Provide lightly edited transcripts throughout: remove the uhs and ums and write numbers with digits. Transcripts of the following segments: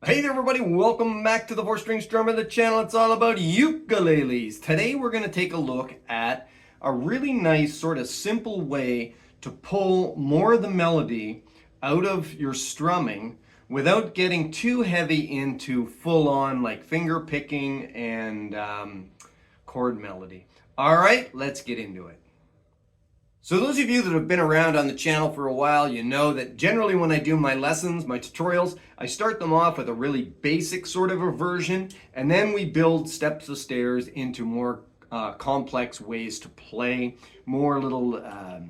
Hey there everybody, welcome back to the 4-String Strummer, the channel. It's all about ukuleles. Today we're going to take a look at a really nice sort of simple way to pull more of the melody out of your strumming without getting too heavy into full-on like finger picking and chord melody. All right, let's get into it. So those of you that have been around on the channel for a while, you know that generally when I do my lessons, my tutorials, I start them off with a really basic sort of a version, and then we build steps of stairs into more complex ways to play, more little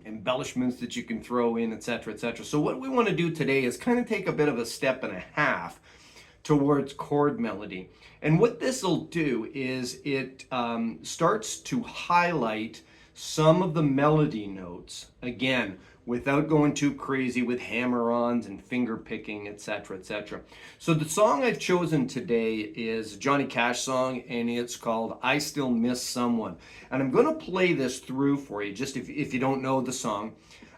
embellishments that you can throw in, etc., etc. So what we want to do today is kind of take a bit of a step and a half towards chord melody. And what this will do is it starts to highlight some of the melody notes, again, without going too crazy with hammer-ons and finger picking, etc., etc. So the song I've chosen today is a Johnny Cash song, and it's called I Still Miss Someone. And I'm going to play this through for you, just if you don't know the song.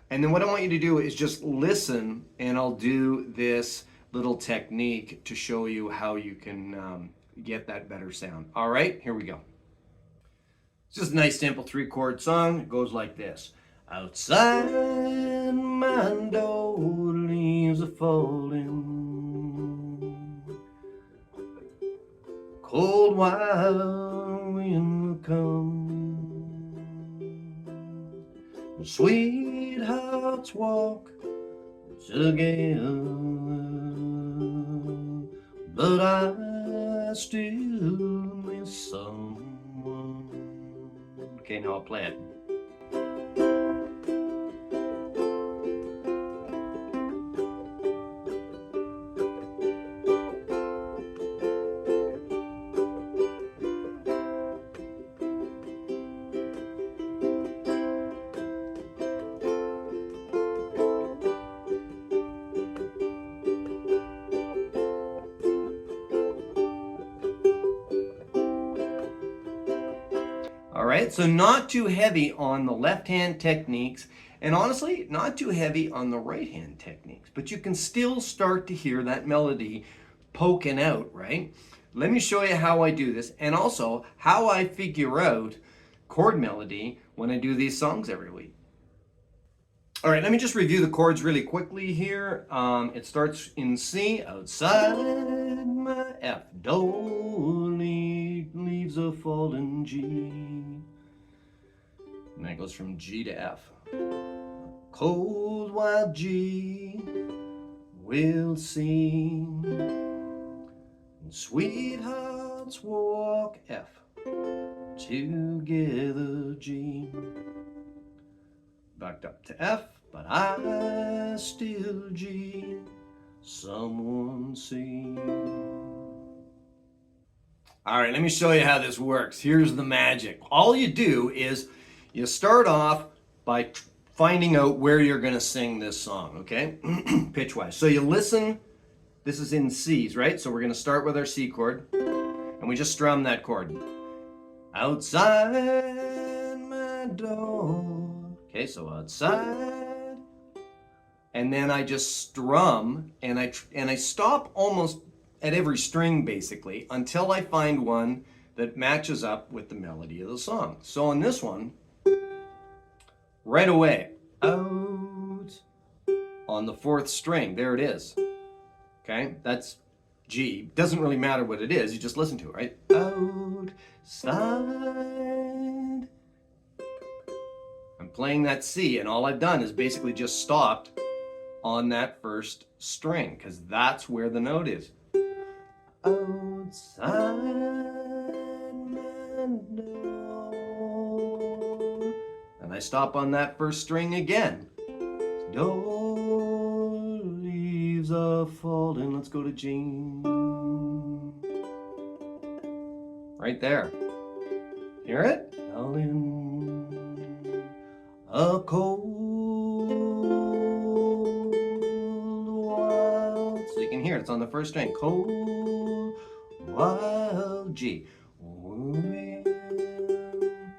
And then what I want you to do is just listen, and I'll do this little technique to show you how you can get that better sound. All right, here we go. It's just a nice simple 3-chord song. It goes like this. Outside my door, leaves are falling. Cold wild wind will come. Sweethearts walk together, but I still miss someone. Okay, now I'll play it. All right, so not too heavy on the left-hand techniques, and honestly, not too heavy on the right-hand techniques, but you can still start to hear that melody poking out, right? Let me show you how I do this, and also how I figure out chord melody when I do these songs every week. All right, let me just review the chords really quickly here. It starts in C, outside my F, do, leaves a fallen G. And that goes from G to F. Cold wild G, we'll sing. And sweethearts walk F, together G. Backed up to F, but I still G, someone C. All right, let me show you how this works. Here's the magic. All you do is you start off by finding out where you're going to sing this song, okay? Pitch-wise. So you listen, this is in C's, right? So we're going to start with our C chord, and we just strum that chord. Outside my door. Okay, so outside, and then I just strum, and I stop almost at every string basically until I find one that matches up with the melody of the song. So on this one, right away, out on the 4th string, there it is. Okay, that's G. Doesn't really matter what it is, you just listen to it, right? Outside. I'm playing that C, and all I've done is basically just stopped on that 1st string, because that's where the note is. Outside my door. And I stop on that 1st string again. Door, leaves are falling. Let's go to G. Right there. Hear it? Falling. A cold wild, so you can hear it, it's on the 1st string. Cold wild G. Wind.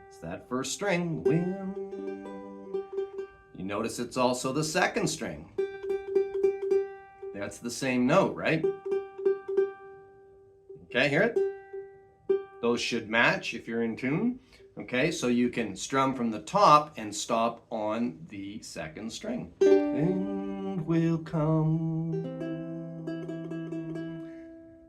It's that 1st string. Wind. You notice it's also the 2nd string. That's the same note, right? Okay, hear it? Those should match if you're in tune. Okay, so you can strum from the top and stop on the second string. And will come.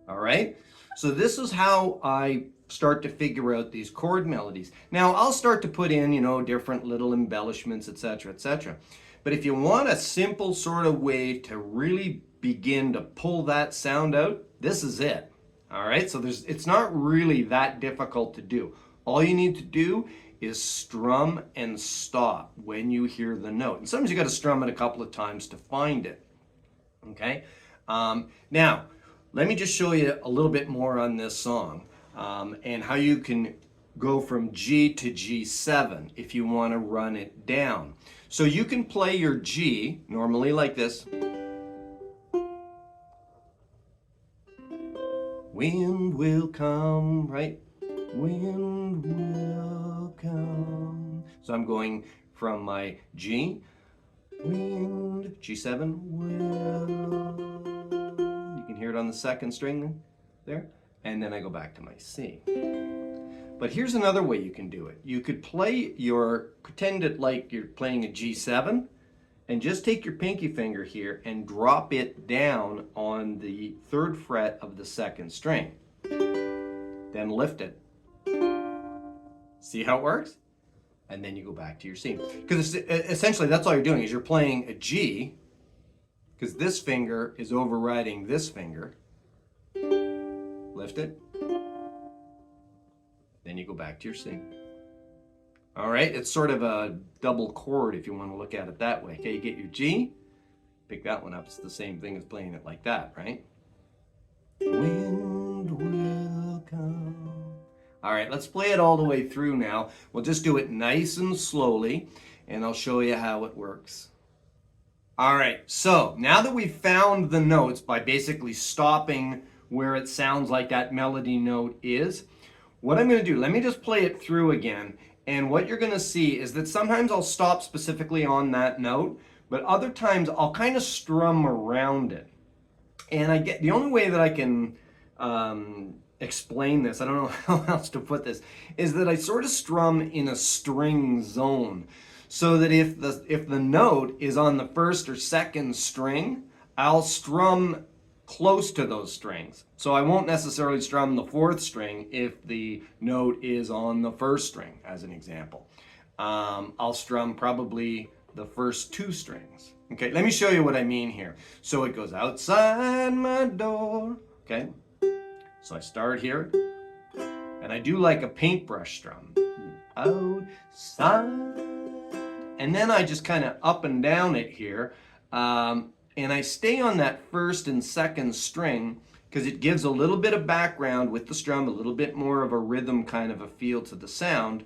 All right, so this is how I start to figure out these chord melodies. Now I'll start to put in, different little embellishments, etc., etc. But if you want a simple sort of way to really begin to pull that sound out, this is it. All right, so it's not really that difficult to do. All you need to do is strum and stop when you hear the note. And sometimes you got to strum it a couple of times to find it. Okay, now let me just show you a little bit more on this song and how you can go from G to G7 if you want to run it down. So you can play your G normally like this. Wind will come, right? Wind will come. So I'm going from my G, wind, G7, will. You can hear it on the second string there. And then I go back to my C. But here's another way you can do it. You could pretend it like you're playing a G7, and just take your pinky finger here and drop it down on the 3rd fret of the 2nd string. Then lift it. See how it works? And then you go back to your C. Because essentially that's all you're doing is you're playing a G, because this finger is overriding this finger. Lift it. Then you go back to your C. All right, it's sort of a double chord if you want to look at it that way. Okay, you get your G, pick that one up. It's the same thing as playing it like that, right? Wind will come. All right, let's play it all the way through now. We'll just do it nice and slowly, and I'll show you how it works. All right, so now that we've found the notes by basically stopping where it sounds like that melody note is, what I'm going to do, let me just play it through again. And what you're going to see is that sometimes I'll stop specifically on that note, but other times I'll kind of strum around it. And the only way that I can explain this, I don't know how else to put this, is that I sort of strum in a string zone. So that if the note is on the 1st or 2nd string, I'll strum close to those strings. So I won't necessarily strum the 4th string if the note is on the 1st string, as an example. I'll strum probably the first 2 strings. Okay, let me show you what I mean here. So it goes outside my door. Okay, so I start here, and I do like a paintbrush strum. Outside. And then I just kind of up and down it here. And I stay on that 1st and 2nd string because it gives a little bit of background with the strum, a little bit more of a rhythm kind of a feel to the sound.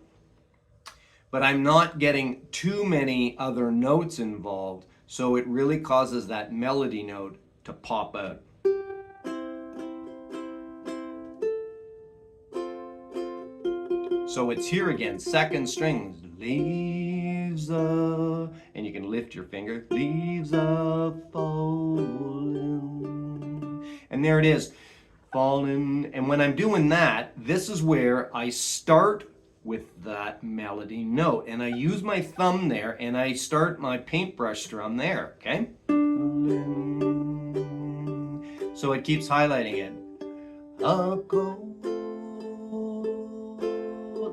But I'm not getting too many other notes involved, so it really causes that melody note to pop out. So it's here again, 2nd string. Leaves are, and you can lift your finger. Leaves are falling. And there it is, falling. And when I'm doing that, this is where I start with that melody note. And I use my thumb there, and I start my paintbrush strum there, okay? So it keeps highlighting it. A cold,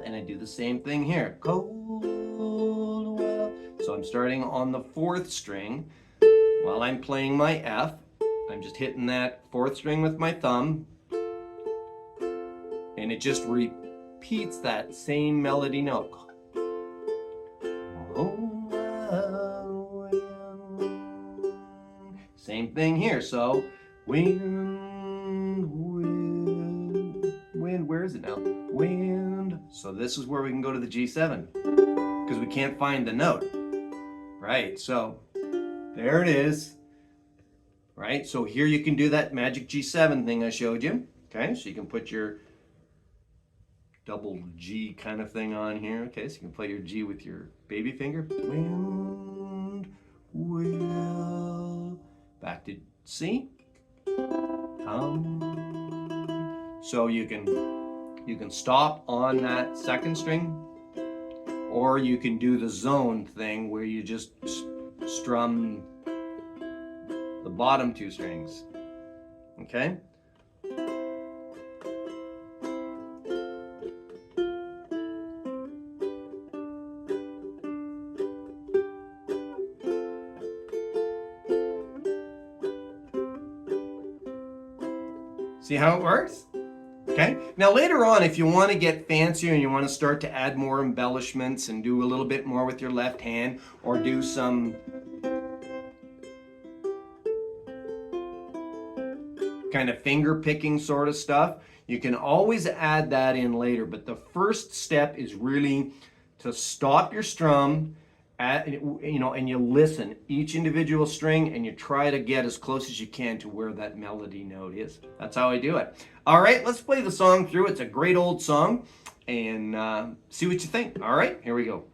and I do the same thing here. Cold. So I'm starting on the 4th string while I'm playing my F. I'm just hitting that 4th string with my thumb, and it just repeats that same melody note. Same thing here. So wind, where is it now? Wind. So this is where we can go to the G7 because we can't find the note. Right, so there it is. Right, so here you can do that magic G7 thing I showed you. Okay, so you can put your double G kind of thing on here. Okay, so you can play your G with your baby finger. Wind will. Back to C. Come. So you can stop on that second string, or you can do the zone thing where you just strum the bottom two strings. Okay? See how it works? Okay. Now later on, if you want to get fancier and you want to start to add more embellishments and do a little bit more with your left hand, or do some kind of finger picking sort of stuff, you can always add that in later. But the first step is really to stop your strum, and you listen each individual string and you try to get as close as you can to where that melody note is. That's how I do it. All right, let's play the song through. It's a great old song, and see what you think. All right, here we go.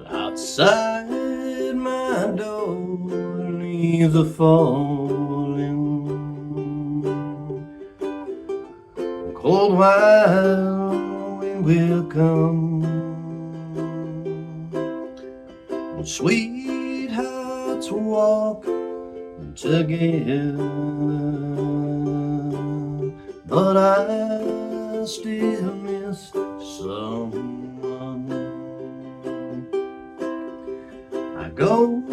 Outside my door, leaves are falling. Cold wild wind will come. Sweethearts walk together, but I still miss someone. I go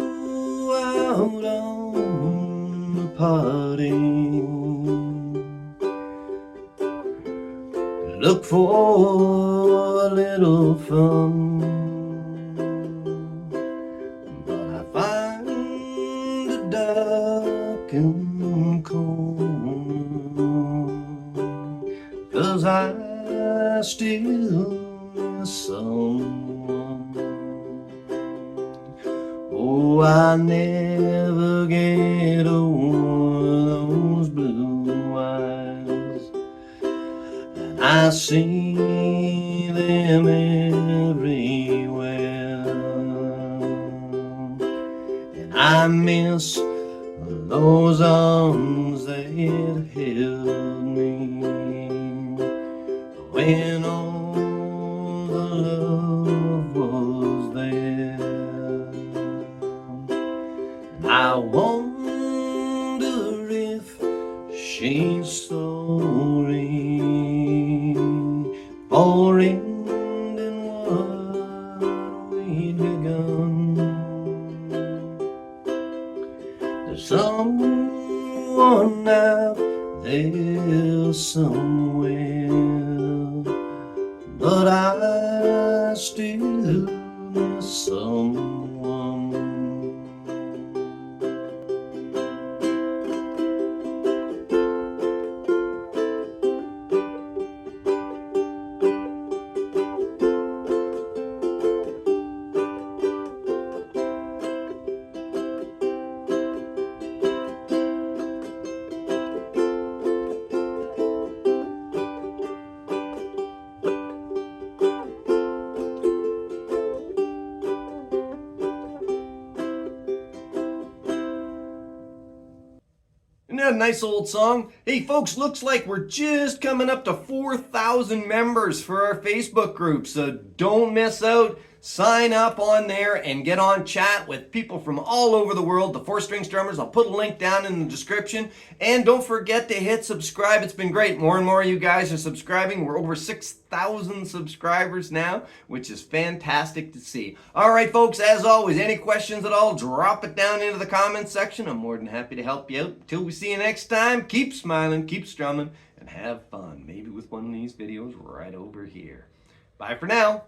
out on the party, look for a little fun, but I find a darkened corner, 'cause I still miss someone. Oh, I never get over those blue eyes, and I see them everywhere, and I miss those arms that held me when all the love was there. I wonder if she's sorry for ending what we'd begun. There's someone out there somewhere, but I still miss someone. Isn't that a nice old song? Hey folks, looks like we're just coming up to 4,000 members for our Facebook group, so don't miss out. Sign up on there and get on chat with people from all over the world, the 4-string strummers. I'll put a link down in the description. And don't forget to hit subscribe. It's been great. More and more of you guys are subscribing. We're over 6,000 subscribers now, which is fantastic to see. All right, folks, as always, any questions at all, drop it down into the comments section. I'm more than happy to help you out. Until we see you next time, keep smiling, keep strumming, and have fun. Maybe with one of these videos right over here. Bye for now.